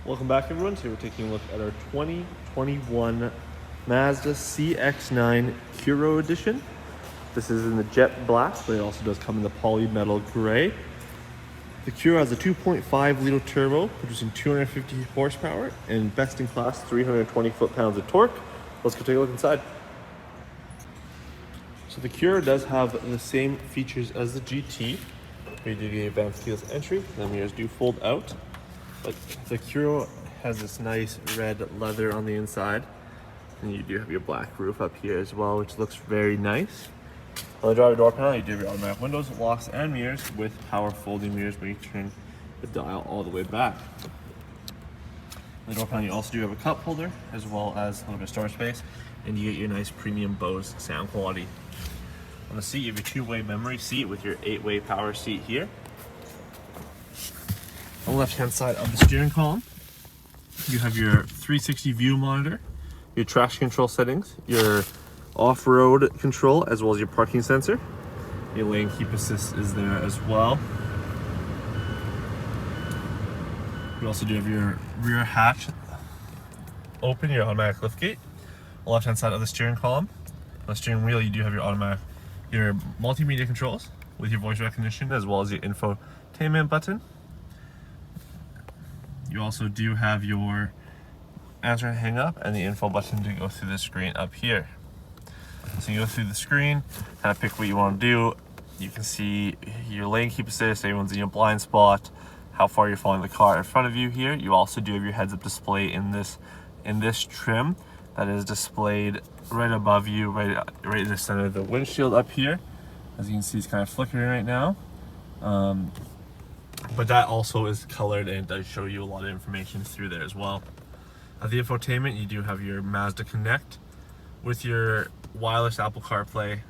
Welcome back, everyone. Today we're taking a look at our 2021 Mazda CX-9 KURO edition. This is in the jet black, but it also does come in the polymetal gray. The KURO has a 2.5 liter turbo, producing 250 horsepower and best in class 320 foot-pounds of torque. Let's go take a look inside. So the KURO does have the same features as the GT. We do get advanced keyless entry. The mirrors do fold out. But the KURO has this nice red leather on the inside, and you do have your black roof up here as well, which looks very nice. On the driver door panel, you do have your automatic windows, locks, and mirrors with power folding mirrors where you turn the dial all the way back. On the door panel, you also do have a cup holder as well as a little bit of storage space, and you get your nice premium BOSE sound quality. On the seat, you have your two-way memory seat with your 8-way power seat here. On the left-hand side of the steering column, you have your 360 view monitor, your traction control settings, your off-road control, as well as your parking sensor. Your lane keep assist is there as well. You also do have your rear hatch open, your automatic liftgate. On the left-hand side of the steering column, on the steering wheel, you do have your multimedia controls with your voice recognition, as well as your infotainment button. You also do have your answer and hang up and the info button to go through the screen up here. So you go through the screen, kind of pick what you want to do. You can see your lane keep assist, everyone's in your blind spot, how far you're following the car in front of you here. You also do have your heads-up display in this trim that is displayed right above you, right in the center of the windshield up here. As you can see, it's kind of flickering right now. But that also is colored and it does show you a lot of information through there as well. At the infotainment, you do have your Mazda Connect with your wireless Apple CarPlay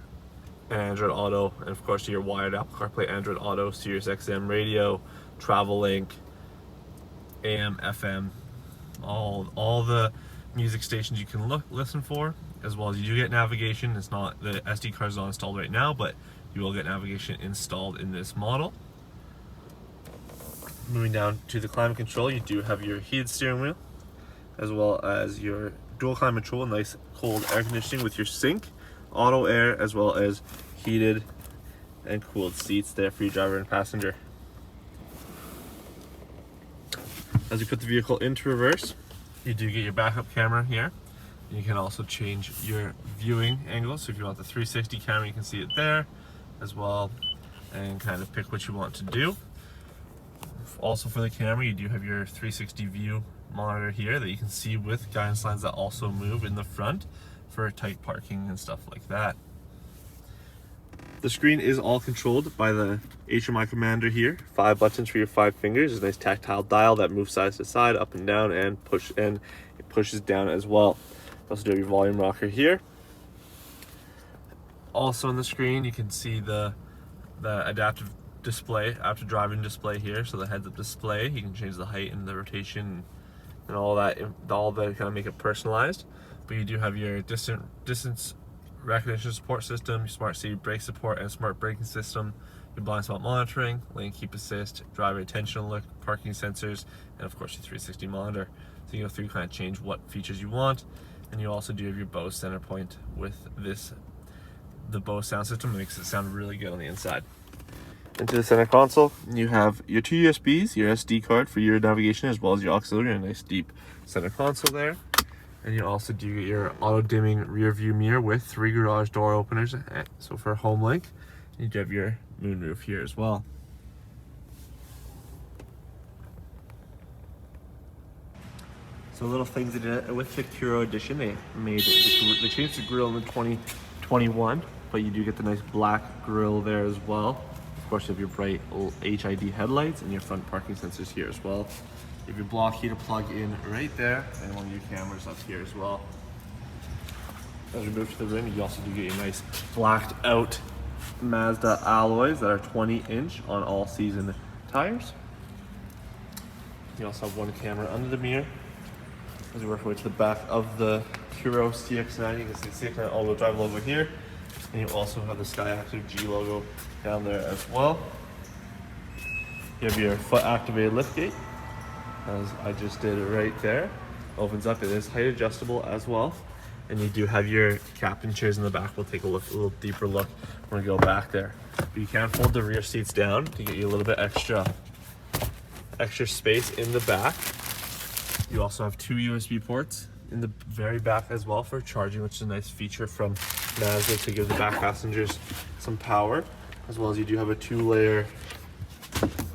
and Android Auto, and of course your wired Apple CarPlay, Android Auto, SiriusXM radio, Travel Link, AM, FM, all the music stations you can listen for, as well as you do get navigation. It's not, the SD card is not installed right now, but you will get navigation installed in this model. Moving down to the climate control, you do have your heated steering wheel, as well as your dual climate control, nice cold air conditioning with your sync, auto air, as well as heated and cooled seats there for your driver and passenger. As you put the vehicle into reverse, you do get your backup camera here. You can also change your viewing angle, so if you want the 360 camera, you can see it there as well, and kind of pick what you want to do. Also for the camera, you do have your 360 view monitor here that you can see with guidance lines that also move in the front for tight parking and stuff like that. The screen is all controlled by the Hmi Commander here. 5 buttons for your 5 fingers. There's a nice tactile dial that moves side to side, up and down, and it pushes down as well. Also do have your volume rocker here. Also on the screen, you can see the adaptive display, after driving display here. So the heads-up display, you can change the height and the rotation and all that kind of make it personalized. But you do have your distance recognition support system, your smart city brake support and smart braking system, your blind spot monitoring, lane keep assist, driver attention alert, parking sensors, and of course your 360 monitor. So you go through, kind of change what features you want. And you also do have your BOSE center point with the BOSE sound system. It makes it sound really good on the inside. Into the center console, you have your 2 USBs, your SD card for your navigation, as well as your auxiliary, and a nice deep center console there. And you also do get your auto dimming rear view mirror with 3 garage door openers, so for HomeLink. You do have your moonroof here as well. So little things they did with the KURO edition, they changed the grille in 2021, but you do get the nice black grille there as well. Of course, you have your bright HID headlights and your front parking sensors here as well. You have your block heater plug in right there, and one of your cameras up here as well. As we move to the rim, you also do get your nice blacked out Mazda alloys that are 20-inch on all season tires. You also have one camera under the mirror. As we work our way to the back of the KURO CX-9, you can see the CX-9 all-wheel drive logo here. And you also have the i-ACTIV G logo down there as well. You have your foot activated liftgate. as I just did right there. Opens up, it is height adjustable as well. And you do have your captain chairs in the back. We'll take a little deeper look when we go back there. But you can fold the rear seats down to get you a little bit extra space in the back. You also have 2 USB ports in the very back as well for charging, which is a nice feature from Mazda to give the back passengers some power, as well as you do have a 2-layer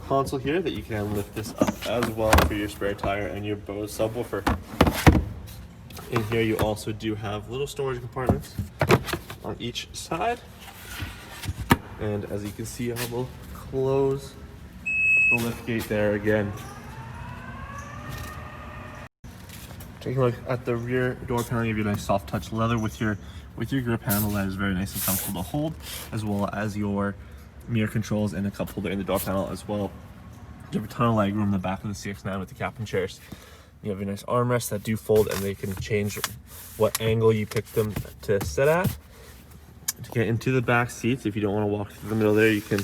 console here that you can lift this up as well for your spare tire and your BOSE subwoofer. In here you also do have little storage compartments on each side, and as you can see, I will close the lift gate there again. Taking a look at the rear door panel, you have your nice soft touch leather with your grip handle that is very nice and comfortable to hold, as well as your mirror controls and a cup holder in the door panel as well. You have a ton of leg room in the back of the CX-9 with the captain chairs. You have a nice armrests that do fold, and they can change what angle you pick them to sit at. To get into the back seats, if you don't want to walk through the middle there, you can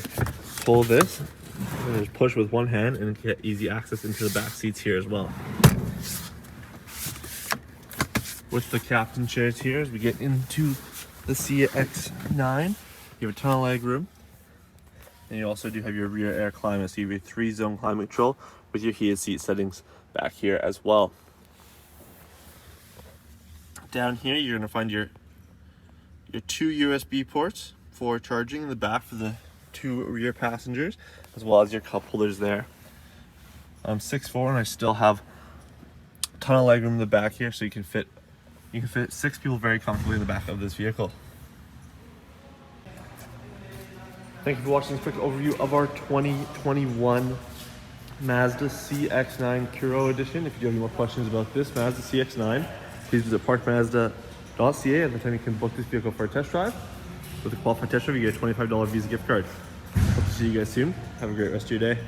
pull this and just push with one hand and get easy access into the back seats here as well. With the captain chairs here, as we get into the CX-9, you have a ton of leg room. And you also do have your rear air climate, so you have your 3-zone climate control with your heated seat settings back here as well. Down here, you're going to find your 2 USB ports for charging in the back for the 2 rear passengers, as well as your cup holders there. I'm 6'4", and I still have a ton of legroom in the back here, so you can fit 6 people very comfortably in the back of this vehicle. Thank you for watching this quick overview of our 2021 Mazda CX-9 KURO edition. If you do have any more questions about this Mazda CX-9, please visit parkmazda.ca. At the time you can book this vehicle for a test drive. With a qualified test drive, you get a $25 Visa gift card. Hope to see you guys soon. Have a great rest of your day.